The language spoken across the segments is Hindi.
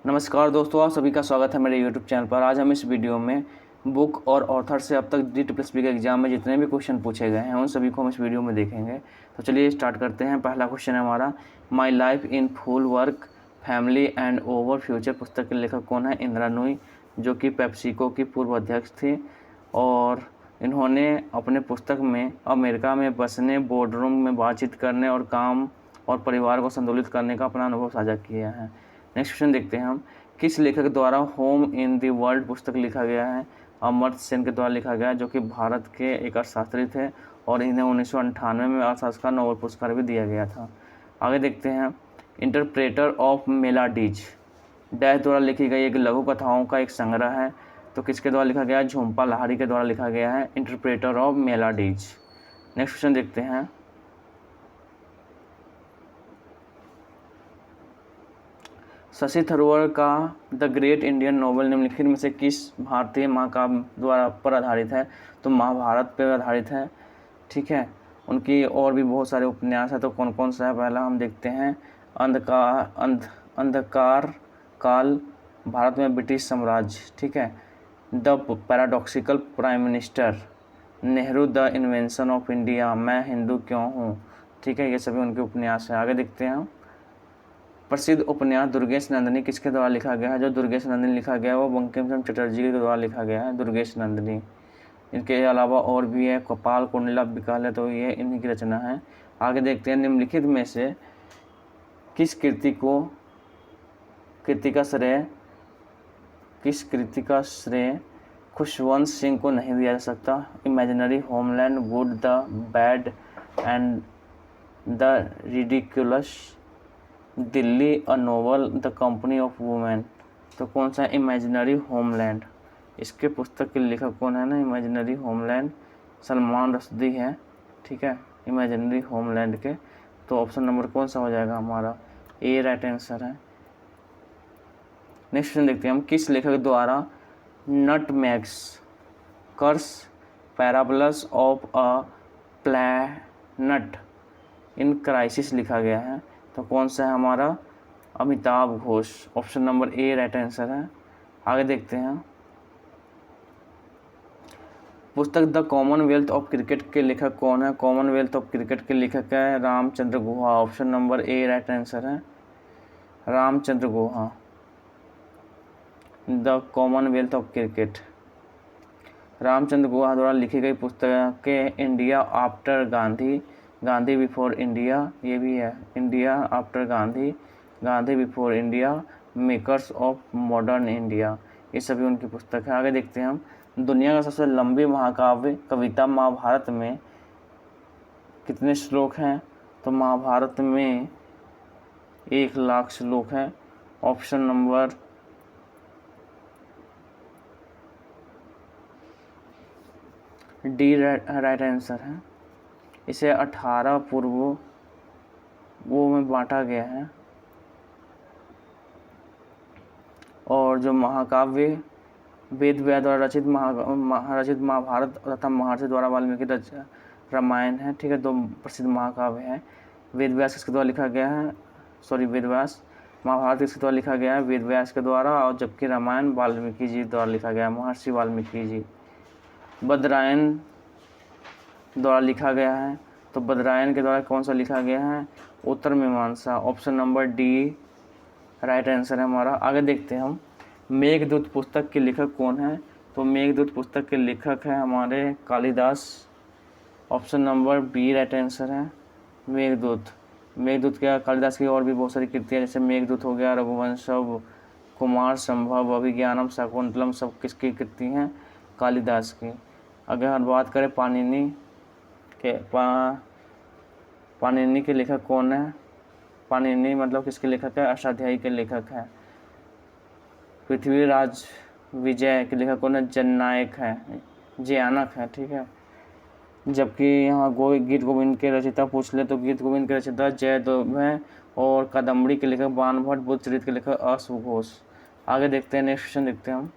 नमस्कार दोस्तों, आप सभी का स्वागत है मेरे यूट्यूब चैनल पर। आज हम इस वीडियो में बुक और ऑथर से अब तक DSSB के एग्जाम में जितने भी क्वेश्चन पूछे गए हैं उन सभी को हम इस वीडियो में देखेंगे। तो चलिए स्टार्ट करते हैं। पहला क्वेश्चन है हमारा, my life in full work family and over future पुस्तक के लेखक कौन है? इंदिरा नूई, जो कि पेप्सिको की पूर्व अध्यक्ष थी और इन्होंने अपने पुस्तक में अमेरिका में बसने, बोर्डरूम में बातचीत करने और काम और परिवार को संतुलित करने का अपना अनुभव साझा किया है। नेक्स्ट क्वेश्चन देखते हैं हम, किस लेखक द्वारा होम इन द वर्ल्ड पुस्तक लिखा गया है? अमर्त्य सेन के द्वारा लिखा गया, जो कि भारत के एक अर्थशास्त्री थे और इन्हें 1998 में अर्थशास्त्र का नोबेल पुरस्कार भी दिया गया था। आगे देखते हैं, इंटरप्रेटर ऑफ मेलाडीज डैश द्वारा लिखी गई एक लघु कथाओं का एक संग्रह है। तो किसके द्वारा लिखा गया है? झुम्पा लाहिड़ी के द्वारा लिखा गया है, इंटरप्रेटर ऑफ मेलाडीज। नेक्स्ट क्वेश्चन देखते हैं, शशि थरूर का द ग्रेट इंडियन नोवेल निम्नलिखित में से किस भारतीय महाकाव्य द्वारा पर आधारित है? तो महाभारत पर आधारित है। ठीक है, उनकी और भी बहुत सारे उपन्यास हैं, तो कौन कौन सा है? पहला हम देखते हैं, अंधकार काल, भारत में ब्रिटिश साम्राज्य। ठीक है, the paradoxical prime minister, Nehru, the invention of India, मैं हिंदू क्यों हूँ। ठीक है, ये सभी उनके उपन्यास हैं। आगे देखते हैं, प्रसिद्ध उपन्यास दुर्गेश नंदिनी किसके द्वारा लिखा गया है? जो दुर्गेश नंदिनी लिखा गया है वो बंकिम चंद्र चटर्जी के द्वारा लिखा गया है, दुर्गेश नंदिनी। इनके अलावा और भी है, कपाल कुंडला विकल है, तो ये इन्हीं की रचना है। आगे देखते हैं, निम्नलिखित में से किस कृति का श्रेय खुशवंत सिंह को नहीं दिया जा सकता? Imaginary, homeland, good, the bad and the ridiculous, Delhi, a novel, the company of women. तो कौन सा है? Imaginary homeland. इसके पुस्तक के लेखक कौन है ना? इमेजिनरी होमलैंड सलमान रश्दी है। ठीक है, इमेजिनरी होमलैंड के। तो ऑप्शन नंबर कौन सा हो जाएगा हमारा? ए राइट आंसर है। नेक्स्ट क्वेश्चन देखते हैं हम, किस लेखक द्वारा nutmegs, curse, parables of a planet in crisis लिखा गया है? तो कौन सा है हमारा? Amitabh Ghosh. Option number A right answer है। आगे देखते हैं, पुस्तक द कॉमनवेल्थ ऑफ क्रिकेट के लेखक कौन है? कॉमनवेल्थ ऑफ क्रिकेट के लेखक है Ramachandra Guha. Option number A right answer है, Ramachandra Guha. The commonwealth of cricket, Ramachandra Guha द्वारा लिखी गई पुस्तक के India after Gandhi, Gandhi before India, ये भी है, India after Gandhi, Gandhi before India, makers of modern India, ये सभी उनकी पुस्तक है। आगे देखते हैं हम, दुनिया का सबसे लंबी महाकाव्य कविता महाभारत में कितने श्लोक हैं? तो महाभारत में 1,00,000 श्लोक हैं। Option number D right answer है। इसे 18 पूर्व वो में बांटा गया है और जो महाकाव्य वेद व्यास द्वारा रचित महाभारत तथा महर्षि द्वारा वाल्मीकि रामायण है। ठीक है, दो प्रसिद्ध महाकाव्य है। वेद व्यास किसके द्वारा लिखा गया है? वेद व्यास। महाभारत किसके द्वारा लिखा गया है? वेद व्यास के द्वारा, और जबकि रामायण वाल्मीकि जी द्वारा लिखा गया है, महर्षि वाल्मीकि जी। बदरायन द्वारा लिखा गया है, तो बदरायन के द्वारा कौन सा लिखा गया है? उत्तर मीमांसा। Option number D right answer है हमारा। आगे देखते हैं हम, मेघदूत पुस्तक के लेखक कौन है? तो मेघदूत पुस्तक के लेखक है हमारे Kalidas. Option number B right answer है, मेघदूत क्या, कालिदास की और भी बहुत सारी कृतियाँ, जैसे मेघदूत हो गया, रघुवंशम, कुमार संभव, अभिज्ञानम, शाकुंतलम, सब किसकी कृति हैं? कालिदास की। अगर हम बात करें पाणिनि के लेखक कौन है? पाणिनि मतलब किसके लेखक है? अष्टाध्यायी के लेखक है। पृथ्वीराज विजय के लेखक कौन है? जननायक है, जयानक है। ठीक है, जबकि यहाँ गीत गोविंद के रचयिता पूछ ले तो गीत गोविंद के रचयिता जयदेव हैं और कादम्बरी के लेखक बाण भट्ट, बुद्ध चरित्र के लेखक अश्व घोष। आगे देखते हैं, नेक्स्ट क्वेश्चन देखते हैं हम,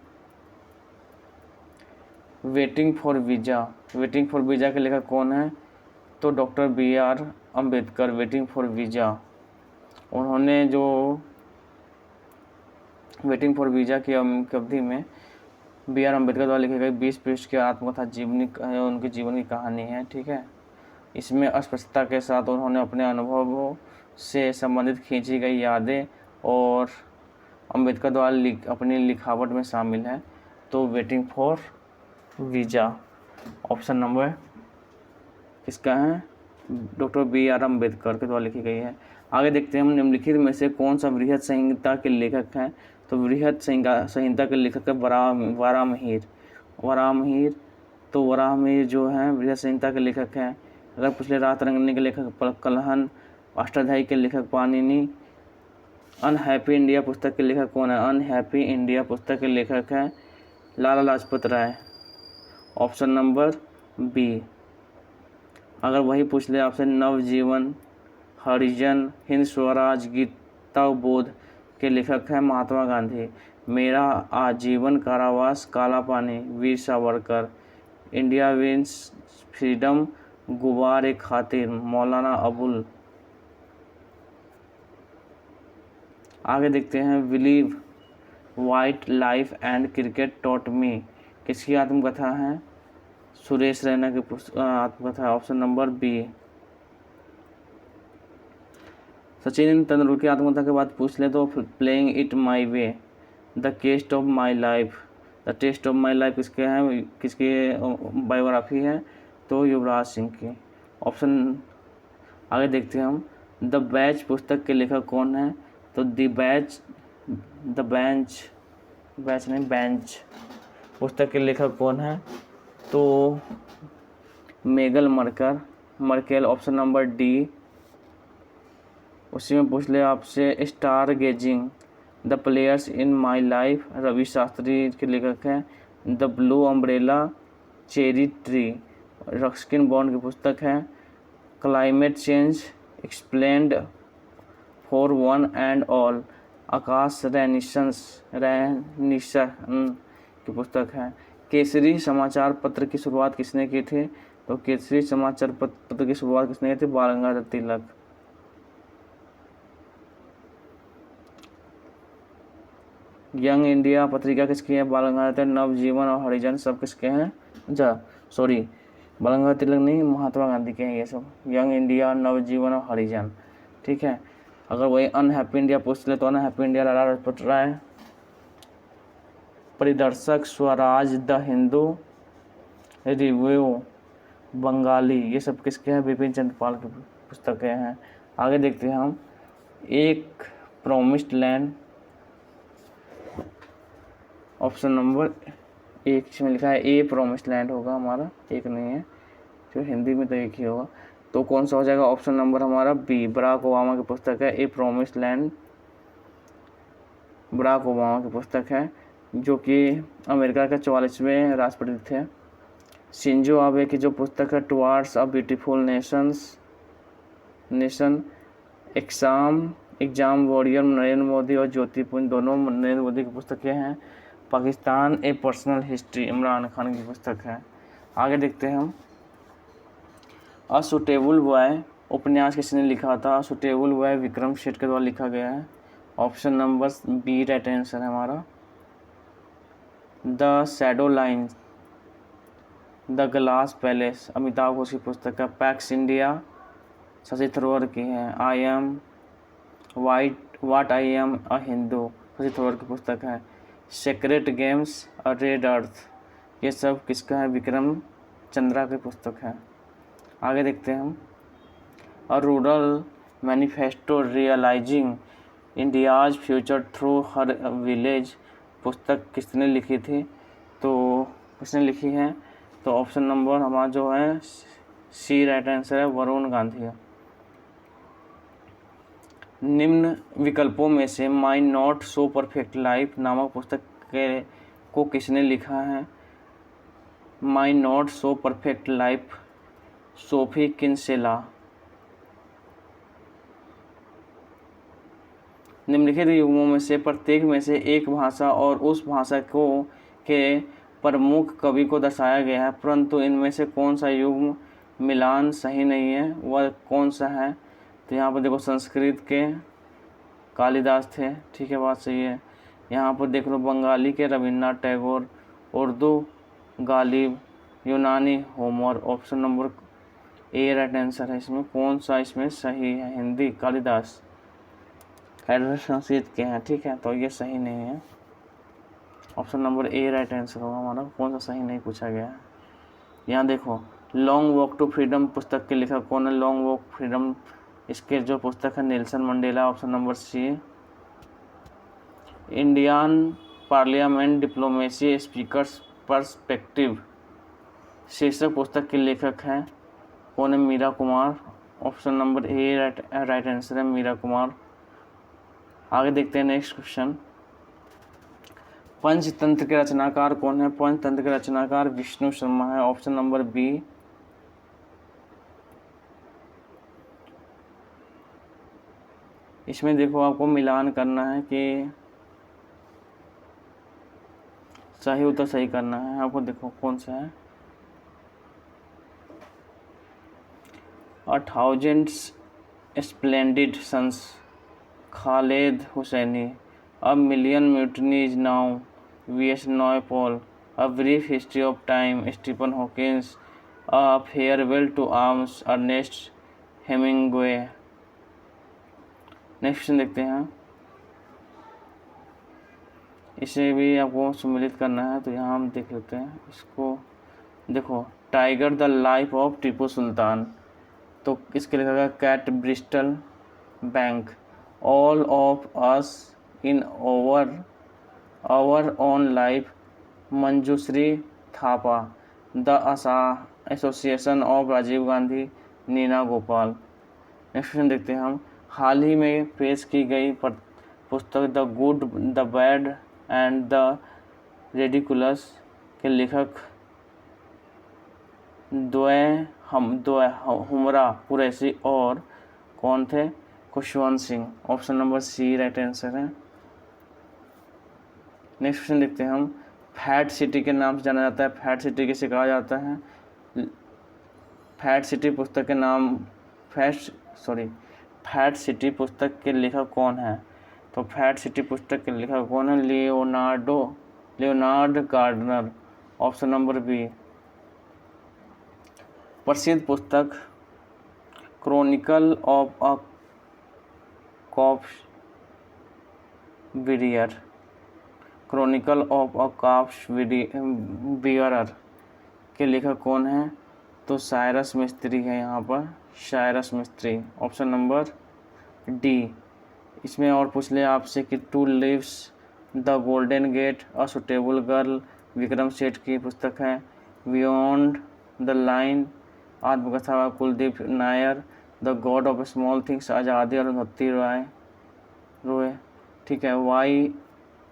वेटिंग फॉर वीजा के लेखक कौन है? तो doctor BR Ambedkar. Waiting for visa, उन्होंने जो वेटिंग फॉर वीज़ा की अवधि में बी आर अम्बेडकर द्वारा लिखी गई 20 पृष्ठ की आत्मकथा उनके जीवन की कहानी है। ठीक है, इसमें अस्पष्टता के साथ उन्होंने अपने अनुभवों से संबंधित खींची गई यादें और अम्बेडकर द्वारा अपनी लिखावट में शामिल है। तो waiting for visa option number किसका है, डॉक्टर बी आर अम्बेडकर के द्वारा लिखी गई है। आगे देखते हैं हम निम्नलिखित में से कौन सा बृहद संहिता के लेखक हैं। तो बृहद संहिता के लेखक है वराहमिहिर। तो वराहमिहिर जो है बृहद संहिता के लेखक हैं। अगर पिछले रात रंगने के लेखक कलहन, अष्टाध्यायी के लेखक पाणिनि। अनहैप्पी इंडिया पुस्तक के लेखक कौन है, अनहैप्पी इंडिया पुस्तक के लेखक है Lala Lajpat Rai. Option number B. अगर वही पूछ ले आपसे नवजीवन, हरिजन, हिंद स्वराज, गीता बोध के लेखक हैं महात्मा गांधी। मेरा आजीवन कारावास, काला पानी, Veer Savarkar. India wins freedom, Ghubar Khatir, Maulana Abul. आगे देखते हैं believe what life and cricket taught me किसकी आत्मकथा है, सुरेश रैना की आत्मकथा। Option number B. Sachin Tendulkar की आत्मकथा के बाद पूछ ले तो playing it my way, the test of my life. The test of my life किसके हैं, किसकी बायोग्राफी है, तो युवराज सिंह की। ऑप्शन आगे देखते हैं हम द बैच पुस्तक के लेखक कौन है, तो बेंच पुस्तक के लेखक कौन है, तो मेगल मर्केल। Option number D. उसी में पूछ ले आपसे star gazing, the players in my life, Ravi Shastri के लेखक हैं। The blue umbrella, cherry tree, Ruskin Bond की पुस्तक है। Climate change explained for one and all, Akash Ranison की पुस्तक है। केसरी समाचार पत्र की शुरुआत किसने की थी, तो केसरी समाचार पत्र की शुरुआत किसने की थी, बाल गंगाधर तिलक। यंग इंडिया पत्रिका किसकी है, बाल गंगाधर तिलक। नवजीवन और हरिजन सब किसके हैं, बाल गंगाधर तिलक नहीं, महात्मा गांधी के हैं ये सब। यंग इंडिया, नवजीवन और हरिजन। ठीक है, अगर वही अनहैप्पी इंडिया पूछ ले तो unhappy India Lala Lajpat Rai. Paridarshak Swaraj, the Hindu, review Bengali, ये सब किसके हैं, बिपिन चंद्र पाल की पुस्तकें हैं। आगे देखते हैं हम एक प्रॉमिस्ड लैंड। ऑप्शन नंबर एक इसमें लिखा है ए प्रॉमिस्ड लैंड होगा हमारा, एक नहीं है, जो हिंदी में तो एक ही होगा। तो कौन सा हो जाएगा, ऑप्शन नंबर हमारा बी, बराक ओबामा की पुस्तक है ए प्रॉमिस्ड लैंड। बराक ओबामा की पुस्तक है, जो कि अमेरिका के 44वें राष्ट्रपति थे। शिंजो आबे की जो पुस्तक है towards a beautiful nation. Exam warrior Narendra Modi और ज्योतिपुंज दोनों नरेंद्र मोदी की पुस्तकें हैं। पाकिस्तान ए पर्सनल हिस्ट्री इमरान खान की पुस्तक है। आगे देखते हैं हम अ सुटेबल बॉय उपन्यास किसने लिखा था, सुटेबल बॉय विक्रम सेठ के द्वारा लिखा गया है। Option number B right answer है हमारा। The shadow line, the glass palace Amitabh Ghosh की पुस्तक है। पैक्स इंडिया शशि थरूर की है। I am what I am a Hindu Shashi Tharoor की पुस्तक है। Sacred games a red earth, ये सब किसका है, विक्रम चंद्रा की पुस्तक है। आगे देखते हैं हम a rural manifesto realising India's future through her village पुस्तक किसने लिखी थी, तो किसने लिखी है, तो ऑप्शन नंबर हमारा जो है सी राइट आंसर है, वरुण गांधी। निम्न विकल्पों में से my not so perfect life नामक पुस्तक को किसने लिखा है, my not so perfect life, Sophie Kinsella. निम्नलिखित युग्मों में से प्रत्येक में से एक भाषा और उस भाषा को के प्रमुख कवि को दर्शाया गया है, परंतु इनमें से कौन सा युग्म मिलान सही नहीं है, वह कौन सा है। तो यहाँ पर देखो संस्कृत के कालिदास थे, ठीक है, बात सही है। यहाँ पर देख लो, बंगाली के रविन्द्रनाथ टैगोर, उर्दू गालिब, यूनानी Homer. Option number A right answer है। इसमें कौन सा इसमें सही है? हिंदी कालिदास संस्कृत के हैं, ठीक है, तो ये सही नहीं है। Option number A right answer होगा हमारा। कौन सा सही नहीं पूछा गया है। यहाँ देखो, लॉन्ग वॉक टू फ्रीडम पुस्तक के लेखक कौन है? लॉन्ग वॉक फ्रीडम, इसके जो पुस्तक है Nelson Mandela. Option number C. Indian parliament diplomacy speakers perspective शीर्षक पुस्तक के लेखक हैं कौन है? Meera Kumar. Option number A right answer है, मीरा कुमार। आगे देखते हैं नेक्स्ट क्वेश्चन। पंचतंत्र के रचनाकार कौन है? पंचतंत्र के रचनाकार विष्णु शर्मा है। Option number B. इसमें देखो, आपको मिलान करना है कि सही उत्तर सही करना है आपको। देखो कौन सा है। 1000 splendid suns Khaled Hosseini, A Million Mutinies Now, V.S. Naipaul, A Brief History of Time, Stephen Hawking, A Farewell to Arms, Ernest Hemingway। Next question देखते हैं। इसे भी आपको सम्मिलित करना है, तो यहाँ हम देख लेते हैं इसको। देखो, tiger the life of Tipu Sultan, तो इसके लिखा गया Kate Brittlebank. All of us in our own life, Manjushree Thapa. The association of Rajiv Gandhi, Neena Gopal. Next question देखते हैं हम। हाल ही में पेश की गई पुस्तक the good the bad and the ridiculous के लेखक हुमरा कुरैशी और कौन थे? Khushwant Singh. Option number C right answer है। नेक्स्ट क्वेश्चन देखते हैं हम। फैट सिटी के नाम से जाना जाता है, फैट सिटी किसे कहा जाता है? फैट सिटी पुस्तक के नाम फैट सिटी पुस्तक के लेखक कौन है? तो फैट सिटी पुस्तक के लेखक कौन है? Leonard Gardner. Option number B. प्रसिद्ध पुस्तक chronicle of a corpse bearer, chronicle of a corpse bearer के लेखक कौन है? तो साइरस मिस्त्री है यहाँ पर, Cyrus Mistry. Option number D. इसमें और पूछ ले आपसे कि two lives the golden gate, a suitable girl, Vikram Seth की पुस्तक है। बियॉन्ड द लाइन, आत्मकथा Kuldip Nayar. The god of small things, Azadi और अरुंधति रॉय। ठीक है। Why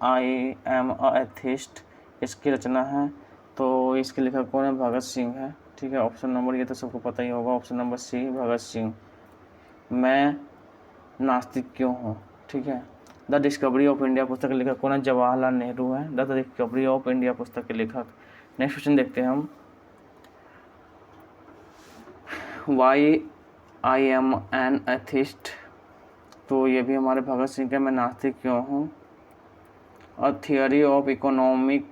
I am a atheist इसकी रचना है, तो इसके लेखक कौन है? भगत सिंह है। ठीक है। ऑप्शन नंबर, ये तो सबको पता ही होगा, ऑप्शन नंबर सी भगत सिंह। मैं नास्तिक क्यों हूँ? ठीक है। द डिस्कवरी ऑफ इंडिया पुस्तक के लेखक कौन है? जवाहरलाल नेहरू है द डिस्कवरी ऑफ इंडिया पुस्तक के लेखक। नेक्स्ट क्वेश्चन देखते हैं हम। Why I am an atheist, तो ये भी हमारे भगत सिंह के मैं नास्तिक क्यों हूँ। A theory of economic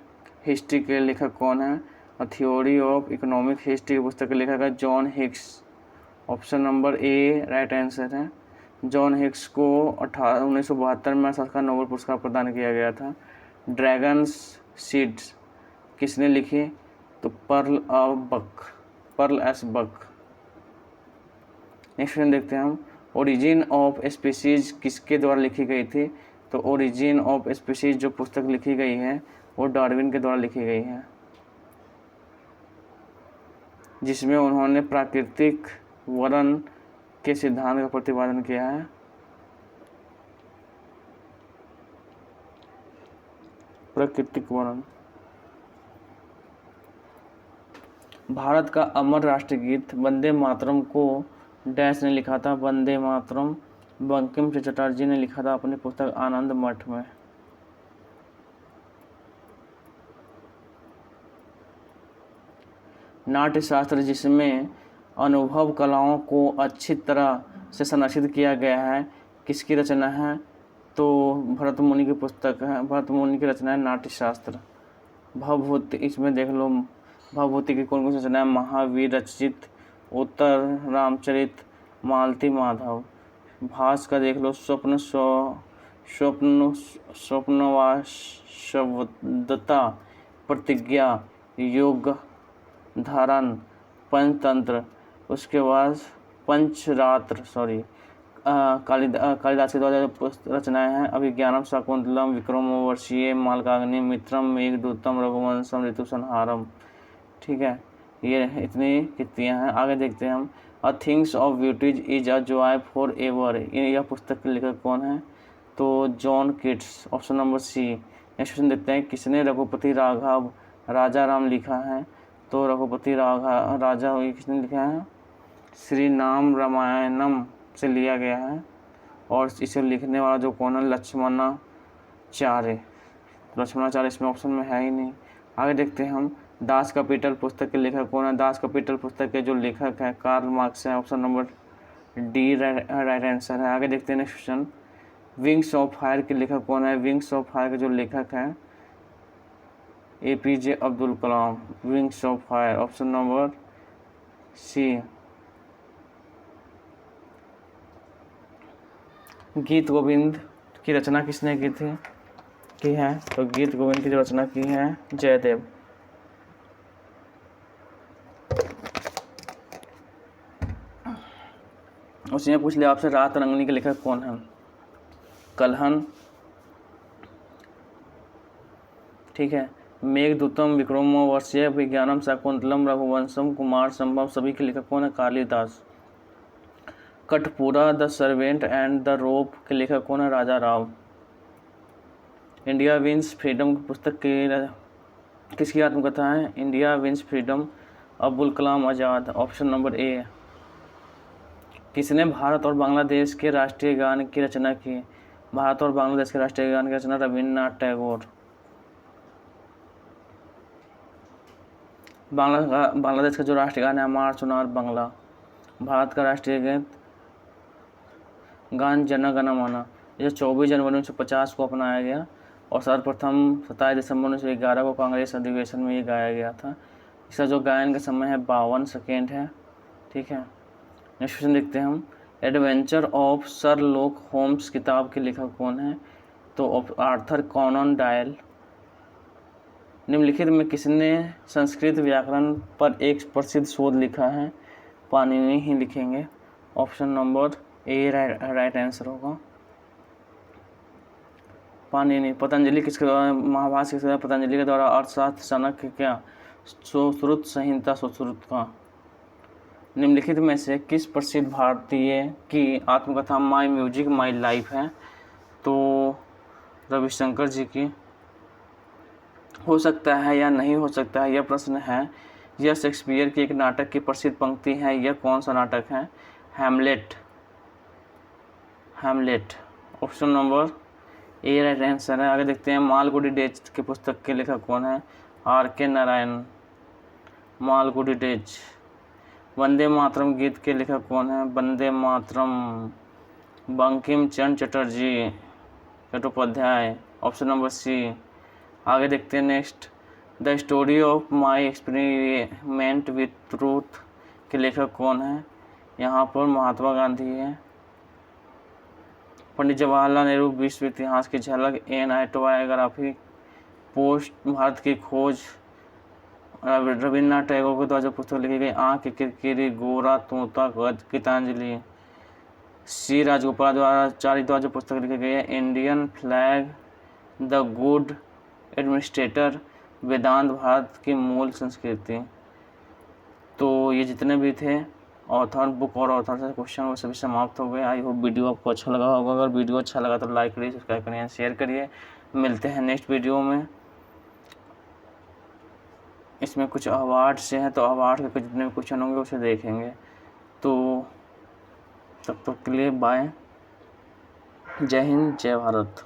history के लेखक कौन है? A theory of economic history की पुस्तक के लेखक है John Hicks. Option number A right answer है। जॉन हिक्स को 1972 में अर्थशास्त्र का नोबेल पुरस्कार प्रदान किया गया था। ड्रैगन्स सीड्स किसने लिखी? तो Pearl S Buck. Next question देखते हैं हम। ओरिजिन ऑफ स्पीसीज किसके द्वारा लिखी गई थी? तो ओरिजिन ऑफ स्पीसीज जो पुस्तक लिखी गई है वो डार्विन के द्वारा लिखी गई है, जिसमें उन्होंने प्राकृतिक वर्ण के सिद्धांत का प्रतिपादन किया है। प्राकृतिक वर्ण। भारत का अमर राष्ट्रगीत वंदे मातरम को डैश ने लिखा था? वंदे मातरम बंकिम चंद्र चटर्जी ने लिखा था अपनी पुस्तक आनंद मठ में। नाट्य शास्त्र जिसमें अनुभव कलाओं को अच्छी तरह से संरक्षित किया गया है, किसकी रचना है? तो भरत मुनि की पुस्तक है, भरत मुनि की रचना है नाट्यशास्त्र। भवभूति, इसमें देख लो भवभूति की कौन कौन सी रचना है, महावीर रचित, उत्तर रामचरित, मालती माधव। भास का देख लो स्वप्नवासवदत्ता, प्रतिज्ञा, योग धारण, पंचतंत्र। उसके बाद पंचरात्र कालिदास के द्वारा रचनाएं हैं, अभिज्ञानम, शाकुंतलम, विक्रमोर्वशीय, मालकाग्नि, मित्रम, मेघदूतम, रघुवंशम, ऋतुसंहारम। ठीक है, ये इतनी कृतियाँ हैं। आगे देखते हैं हम। A things of beauties is a joy for ever, यह पुस्तक के लेखक कौन है, तो John Keats, option number C. Next question देखते हैं, किसने रघुपति राघव राजा राम लिखा है, तो रघुपति राघव राजा किसने लिखा है, श्री नाम रामायणम से लिया गया है, और इसे लिखने वाला जो कौन है, लक्ष्मणाचार्य। इसमें ऑप्शन में है ही नहीं। आगे देखते हैं हम। दास कैपिटल पुस्तक के लेखक कौन है, दास कैपिटल पुस्तक के जो लेखक है कार्ल मार्क्स है, option number D right answer है। आगे देखते हैं next question. Wings of fire के लेखक कौन है, विंग्स ऑफ फायर के जो लेखक हैं APJ Abdul Kalam. Wings of fire, option number C. Geet Govind की रचना किसने की है, तो गीत गोविंद की जो रचना की है जयदेव। उसने पूछ लिया आपसे, रात रंगनी के लेखक कौन है, कल्हन। ठीक है, मेघदूतम, विक्रमोर्वशीय, विज्ञानम, शाकुंतलम, रघुवंशम, कुमार संभव, सभी के लेखक कौन है, Kalidas. Kanthapura, the servant and the rope के लेखक कौन है, Raja Rao. India wins freedom पुस्तक की किसकी आत्मकथा है, India wins freedom, Abdul Kalam Azad, option number A. किसने भारत और बांग्लादेश के राष्ट्रीय गान की रचना की, भारत और बांग्लादेश के राष्ट्रीय गान की रचना रविन्द्रनाथ टैगोर। बांग्लादेश का जो राष्ट्रीय गान है हमार सुनार बांग्ला। भारत का राष्ट्रीय गान जन गण मन, जो 24 जनवरी 1950 को अपनाया गया, और सर्वप्रथम 27 दिसंबर 1911 को कांग्रेस अधिवेशन में ये गाया गया था। इसका जो गायन का समय है 52 सेकेंड है। ठीक है, नेक्स्ट क्वेश्चन देखते हैं हम। एडवेंचर ऑफ शर्लॉक होम्स किताब के लेखक कौन है, तो आर्थर कॉनन डॉयल। निम्नलिखित में किसने संस्कृत व्याकरण पर एक प्रसिद्ध शोध लिखा है, पाणिनि ही लिखेंगे, option number A right answer होगा, पाणिनि। पतंजलि किसके द्वारा, महाभारत किसके द्वारा, पतंजलि के द्वारा। अर्थशास्त्र चाणक्य क्या, सुश्रुत संहिता सुश्रुत का। निम्नलिखित में से किस प्रसिद्ध भारतीय की आत्मकथा माई म्यूजिक माई लाइफ है, तो रविशंकर जी की। हो सकता है या नहीं हो सकता है, यह प्रश्न है। यह शेक्सपियर की एक नाटक की प्रसिद्ध पंक्ति है, यह कौन सा नाटक है, Hamlet. Option number A right answer है। आगे देखते हैं। मालगुडी डेज की पुस्तक के लेखक कौन है, RK नारायण, मालगुडी डेज। वंदे मातरम गीत के लेखक कौन है, वंदे मातरम, बंकिम चंद्र चट्टोपाध्याय, ऑप्शन नंबर सी। आगे देखते हैं next. The story of my experiment with truth के लेखक कौन है, यहाँ पर महात्मा गांधी है। पंडित जवाहरलाल नेहरू विश्व इतिहास की झलक, एन ऑटोबायोग्राफी, पोस्ट भारत की खोज, रविन्द्रनाथ टैगोर के द्वारा जो पुस्तक लिखी गई, आँख की किरकिरी, गोरा तोता, गीतांजलि। सी राजगोपालाचारी द्वारा जो पुस्तक लिखी गई है, Indian flag, the good administrator, Vedanta Bharat की मूल संस्कृति। तो ये जितने भी थे ऑथर, बुक और ऑथर से क्वेश्चन वो सभी समाप्त हो गए। आई होप वीडियो आपको अच्छा लगा होगा। अगर वीडियो अच्छा लगा तो लाइक करिए, सब्सक्राइब करिए, शेयर करिए। मिलते हैं नेक्स्ट वीडियो में। इसमें कुछ अवार्ड से हैं, तो अवार्ड के जितने भी क्वेश्चन होंगे उसे देखेंगे। तो तब तक के लिए बाय, जय हिंद, जय भारत।